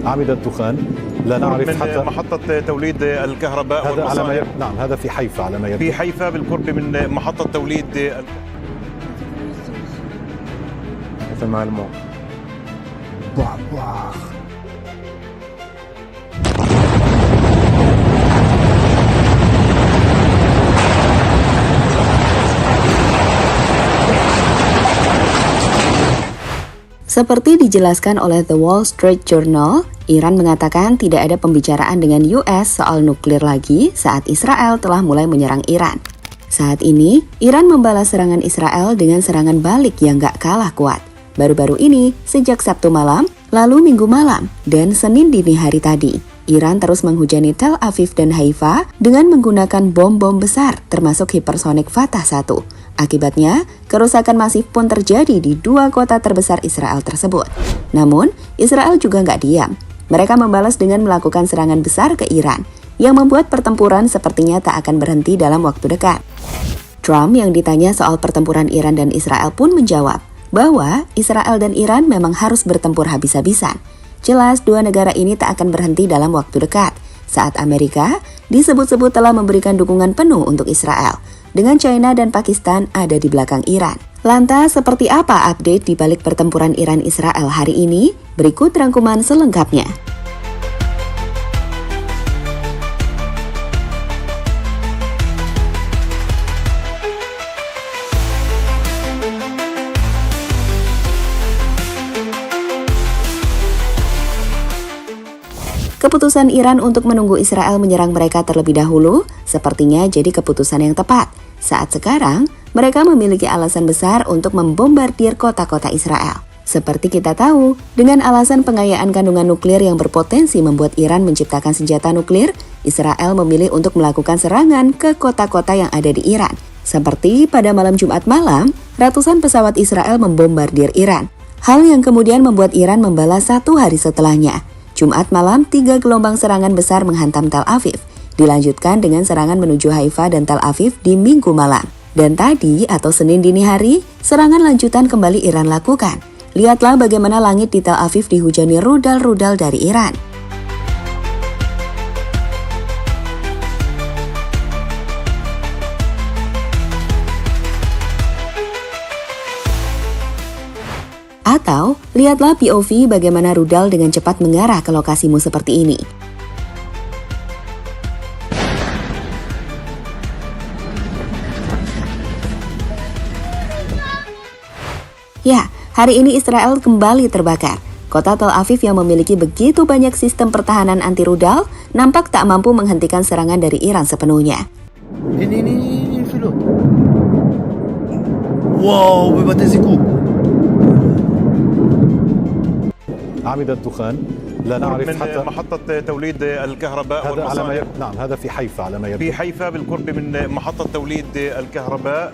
عامل الدخان لا نعرف من حتى محطة توليد الكهرباء هذا على ما والمصانع. نعم هذا في حيفا على ما يبدو. في حيفا بالقرب من محطة توليد مع الموت. Seperti dijelaskan oleh The Wall Street Journal, Iran mengatakan tidak ada pembicaraan dengan US soal nuklir lagi saat Israel telah mulai menyerang Iran. Saat ini, Iran membalas serangan Israel dengan serangan balik yang gak kalah kuat. Baru-baru ini, sejak Sabtu malam, lalu Minggu malam, dan Senin dini hari tadi, Iran terus menghujani Tel Aviv dan Haifa dengan menggunakan bom-bom besar termasuk hipersonik Fatah 1. Akibatnya, kerusakan masif pun terjadi di dua kota terbesar Israel tersebut. Namun, Israel juga nggak diam. Mereka membalas dengan melakukan serangan besar ke Iran, yang membuat pertempuran sepertinya tak akan berhenti dalam waktu dekat. Trump yang ditanya soal pertempuran Iran dan Israel pun menjawab bahwa Israel dan Iran memang harus bertempur habis-habisan. Jelas dua negara ini tak akan berhenti dalam waktu dekat, saat Amerika disebut-sebut telah memberikan dukungan penuh untuk Israel, dengan China dan Pakistan ada di belakang Iran. Lantas, seperti apa update di balik pertempuran Iran-Israel hari ini? Berikut rangkuman selengkapnya. Keputusan Iran untuk menunggu Israel menyerang mereka terlebih dahulu sepertinya jadi keputusan yang tepat. Saat sekarang, mereka memiliki alasan besar untuk membombardir kota-kota Israel. Seperti kita tahu, dengan alasan pengayaan kandungan nuklir yang berpotensi membuat Iran menciptakan senjata nuklir, Israel memilih untuk melakukan serangan ke kota-kota yang ada di Iran. Seperti pada malam Jumat malam, ratusan pesawat Israel membombardir Iran. Hal yang kemudian membuat Iran membalas 1 hari setelahnya. Jumat malam, 3 gelombang serangan besar menghantam Tel Aviv. Dilanjutkan dengan serangan menuju Haifa dan Tel Aviv di Minggu malam. Dan tadi atau Senin dini hari, serangan lanjutan kembali Iran lakukan. Lihatlah bagaimana langit di Tel Aviv dihujani rudal-rudal dari Iran. Atau, lihatlah POV bagaimana rudal dengan cepat mengarah ke lokasimu seperti ini. Ya, hari ini Israel kembali terbakar. Kota Tel Aviv yang memiliki begitu banyak sistem pertahanan anti rudal nampak tak mampu menghentikan serangan dari Iran sepenuhnya. Ini pilot. Wow, bebate ziku. عامل الدخان لا نعرف من حتى محطة توليد الكهرباء هذا على ما والمصانع. نعم هذا في حيفا على ما يبدو. في حيفا بالقرب من محطة توليد الكهرباء،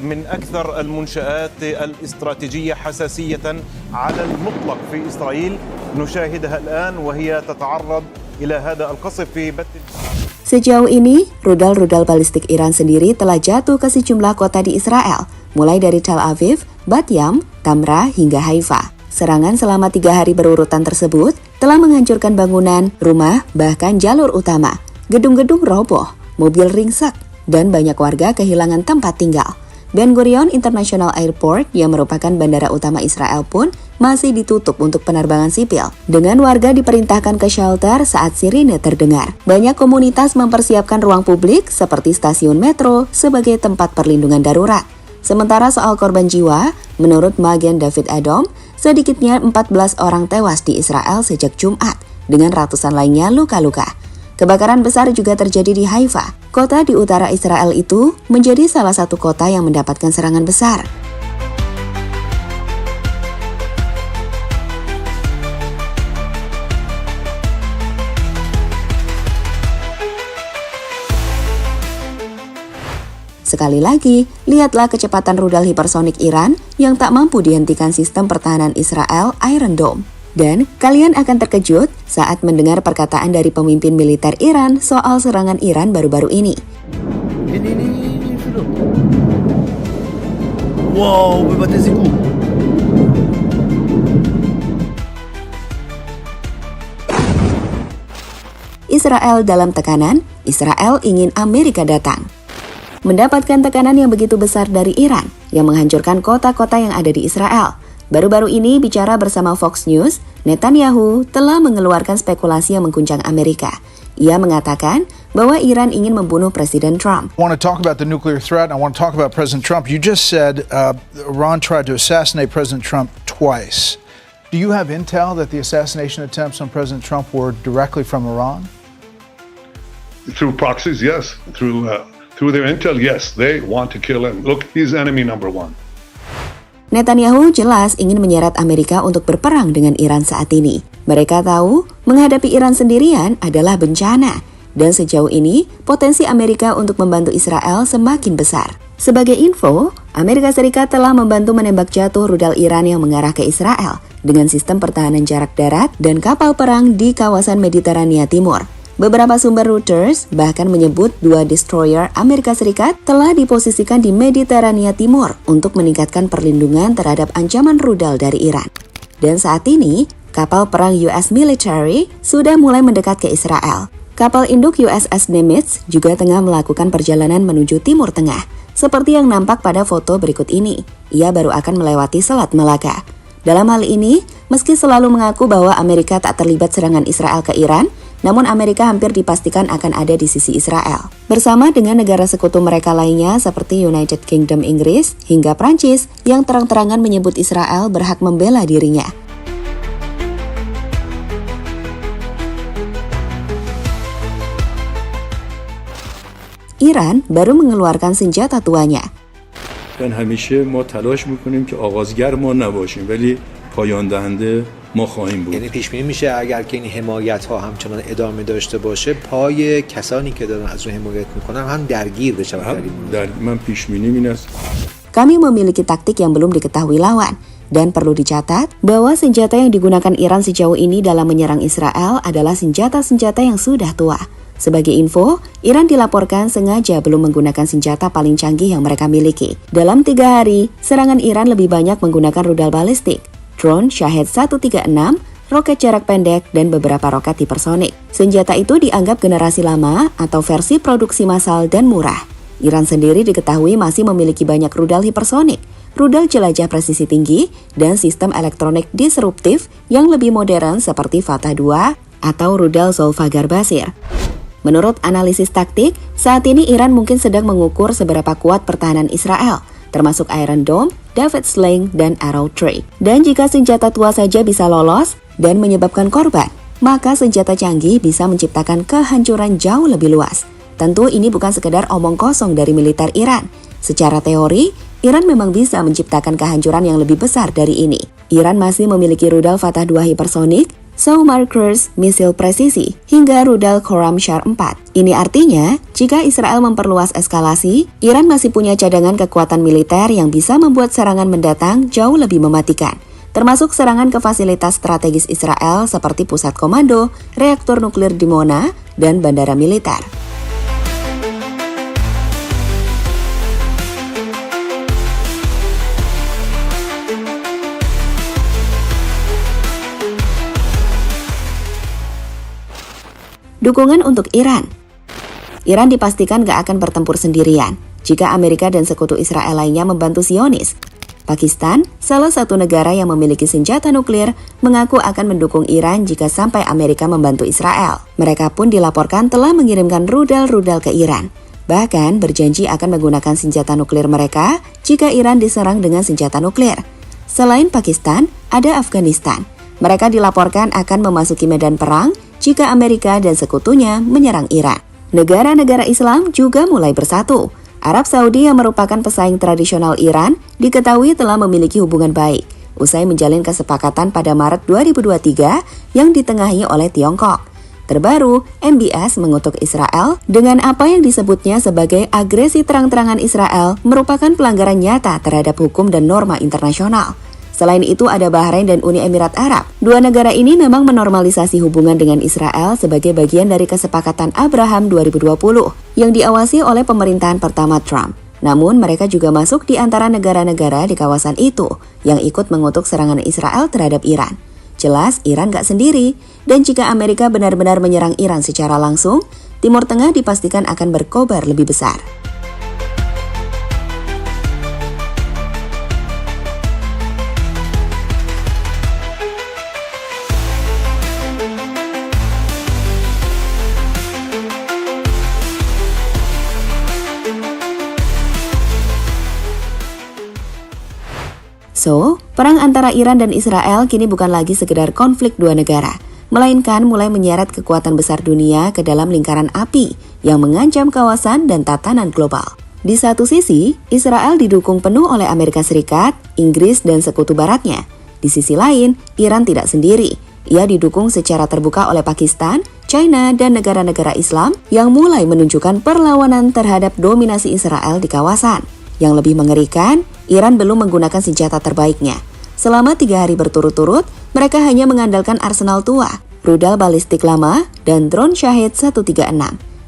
من أكثر المنشآت الاستراتيجية حساسية على المطلق في إسرائيل. نشاهدها الآن وهي تتعرض إلى هذا القصف في بت. Sejauh ini, rudal-rudal balistik Iran sendiri telah jatuh ke sejumlah kota di Israel, mulai dari Tel Aviv, Bat Yam, Tamra, hingga Haifa. Serangan selama 3 hari berurutan tersebut telah menghancurkan bangunan, rumah, bahkan jalur utama. Gedung-gedung roboh, mobil ringsek, dan banyak warga kehilangan tempat tinggal. Ben Gurion International Airport yang merupakan bandara utama Israel pun masih ditutup untuk penerbangan sipil, dengan warga diperintahkan ke shelter saat sirine terdengar. Banyak komunitas mempersiapkan ruang publik seperti stasiun metro sebagai tempat perlindungan darurat. Sementara soal korban jiwa, menurut Magen David Adom, sedikitnya 14 orang tewas di Israel sejak Jumat, dengan ratusan lainnya luka-luka. Kebakaran besar juga terjadi di Haifa. Kota di utara Israel itu menjadi salah satu kota yang mendapatkan serangan besar. Sekali lagi, lihatlah kecepatan rudal hipersonik Iran yang tak mampu dihentikan sistem pertahanan Israel Iron Dome. Dan kalian akan terkejut saat mendengar perkataan dari pemimpin militer Iran soal serangan Iran baru-baru ini. Ini pilot. Wow, bebate ziku. Israel dalam tekanan, Israel ingin Amerika datang. Mendapatkan tekanan yang begitu besar dari Iran yang menghancurkan kota-kota yang ada di Israel. Baru-baru ini bicara bersama Fox News, Netanyahu telah mengeluarkan spekulasi yang mengguncang Amerika. Ia mengatakan bahwa Iran ingin membunuh Presiden Trump. I want to talk about the nuclear threat. I want to talk about President Trump. You just said Iran tried to assassinate President Trump twice. Do you have intel that the assassination attempts on President Trump were directly from Iran? Through proxies, yes. Through their intel, yes. They want to kill him. Look, he's enemy number one. Netanyahu jelas ingin menyeret Amerika untuk berperang dengan Iran saat ini. Mereka tahu menghadapi Iran sendirian adalah bencana. Dan sejauh ini, potensi Amerika untuk membantu Israel semakin besar. Sebagai info, Amerika Serikat telah membantu menembak jatuh rudal Iran yang mengarah ke Israel dengan sistem pertahanan jarak darat dan kapal perang di kawasan Mediterania Timur. Beberapa sumber Reuters bahkan menyebut 2 destroyer Amerika Serikat telah diposisikan di Mediterania Timur untuk meningkatkan perlindungan terhadap ancaman rudal dari Iran. Dan saat ini, kapal perang US Military sudah mulai mendekat ke Israel. Kapal induk USS Nimitz juga tengah melakukan perjalanan menuju Timur Tengah, seperti yang nampak pada foto berikut ini. Ia baru akan melewati Selat Malaka. Dalam hal ini, meski selalu mengaku bahwa Amerika tak terlibat serangan Israel ke Iran, namun Amerika hampir dipastikan akan ada di sisi Israel. Bersama dengan negara sekutu mereka lainnya seperti United Kingdom Inggris hingga Prancis yang terang-terangan menyebut Israel berhak membela dirinya. Iran baru mengeluarkan senjata tuanya. Dan همیشه ما تلاش میکنیم که آغازگر ما نباشیم ولی پایان دهنده ما خواهیم بود. یعنی پیش بینی میشه اگر که این حمایت ها همچنان ادامه داشته باشه پای کسانی که دارن از اون حمایت میکنن هم درگیر بشن من پیش بینیم این است. Kami memiliki taktik yang belum diketahui lawan. Dan perlu dicatat bahwa senjata yang digunakan Iran sejauh ini dalam menyerang Israel adalah senjata-senjata yang sudah tua. Sebagai info, Iran dilaporkan sengaja belum menggunakan senjata paling canggih yang mereka miliki. Dalam 3 hari, serangan Iran lebih banyak menggunakan rudal balistik, drone Shahed 136, roket jarak pendek, dan beberapa roket hipersonik. Senjata itu dianggap generasi lama atau versi produksi massal dan murah. Iran sendiri diketahui masih memiliki banyak rudal hipersonik, rudal jelajah presisi tinggi, dan sistem elektronik disruptif yang lebih modern seperti Fatah 2 atau rudal Zolfaghar Basir. Menurut analisis taktik, saat ini Iran mungkin sedang mengukur seberapa kuat pertahanan Israel, termasuk Iron Dome, David Sling, dan Arrow 3. Dan jika senjata tua saja bisa lolos dan menyebabkan korban, maka senjata canggih bisa menciptakan kehancuran jauh lebih luas. Tentu ini bukan sekedar omong kosong dari militer Iran. Secara teori, Iran memang bisa menciptakan kehancuran yang lebih besar dari ini. Iran masih memiliki rudal Fatah 2 hipersonik, Saumarkers misil presisi, hingga rudal Khorramshahr 4. Ini artinya, jika Israel memperluas eskalasi, Iran masih punya cadangan kekuatan militer yang bisa membuat serangan mendatang jauh lebih mematikan, termasuk serangan ke fasilitas strategis Israel seperti pusat komando, reaktor nuklir Dimona, dan bandara militer. Dukungan untuk Iran. Iran dipastikan gak akan bertempur sendirian jika Amerika dan sekutu Israel lainnya membantu Zionis. Pakistan, salah satu negara yang memiliki senjata nuklir, mengaku akan mendukung Iran jika sampai Amerika membantu Israel. Mereka pun dilaporkan telah mengirimkan rudal-rudal ke Iran. Bahkan berjanji akan menggunakan senjata nuklir mereka jika Iran diserang dengan senjata nuklir. Selain Pakistan, ada Afghanistan. Mereka dilaporkan akan memasuki medan perang jika Amerika dan sekutunya menyerang Iran. Negara-negara Islam juga mulai bersatu. Arab Saudi yang merupakan pesaing tradisional Iran diketahui telah memiliki hubungan baik usai menjalin kesepakatan pada Maret 2023 yang ditengahi oleh Tiongkok. Terbaru, MBS mengutuk Israel dengan apa yang disebutnya sebagai agresi terang-terangan Israel merupakan pelanggaran nyata terhadap hukum dan norma internasional. Selain itu ada Bahrain dan Uni Emirat Arab. Dua negara ini memang menormalisasi hubungan dengan Israel sebagai bagian dari kesepakatan Abraham 2020 yang diawasi oleh pemerintahan pertama Trump. Namun mereka juga masuk di antara negara-negara di kawasan itu yang ikut mengutuk serangan Israel terhadap Iran. jelas Iran gak sendiri. Dan jika Amerika benar-benar menyerang Iran secara langsung, Timur Tengah dipastikan akan berkobar lebih besar. So, perang antara Iran dan Israel kini bukan lagi sekedar konflik dua negara, melainkan mulai menyeret kekuatan besar dunia ke dalam lingkaran api yang mengancam kawasan dan tatanan global. Di satu sisi, Israel didukung penuh oleh Amerika Serikat, Inggris, dan sekutu baratnya. Di sisi lain, Iran tidak sendiri. Ia didukung secara terbuka oleh Pakistan, China, dan negara-negara Islam yang mulai menunjukkan perlawanan terhadap dominasi Israel di kawasan. Yang lebih mengerikan, Iran belum menggunakan senjata terbaiknya. Selama 3 hari berturut-turut, mereka hanya mengandalkan arsenal tua, rudal balistik lama, dan drone Shahed 136.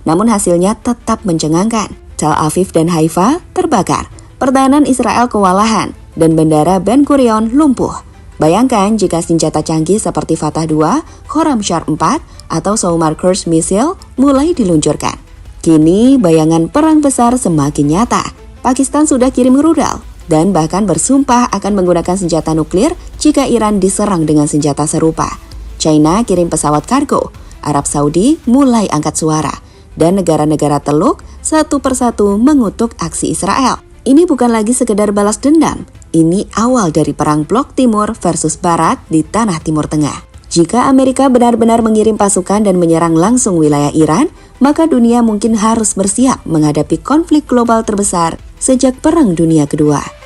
Namun hasilnya tetap mencengangkan. Tel Aviv dan Haifa terbakar, pertahanan Israel kewalahan, dan bandara Ben Gurion lumpuh. Bayangkan jika senjata canggih seperti Fatah 2, Khorramshahr 4, atau Saumar cruise missile mulai diluncurkan. Kini bayangan perang besar semakin nyata. Pakistan sudah kirim rudal dan bahkan bersumpah akan menggunakan senjata nuklir jika Iran diserang dengan senjata serupa. China kirim pesawat kargo, Arab Saudi mulai angkat suara, dan negara-negara teluk satu persatu mengutuk aksi Israel. Ini bukan lagi sekedar balas dendam, ini awal dari perang blok timur versus barat di tanah Timur Tengah. Jika Amerika benar-benar mengirim pasukan dan menyerang langsung wilayah Iran, maka dunia mungkin harus bersiap menghadapi konflik global terbesar sejak Perang Dunia Kedua.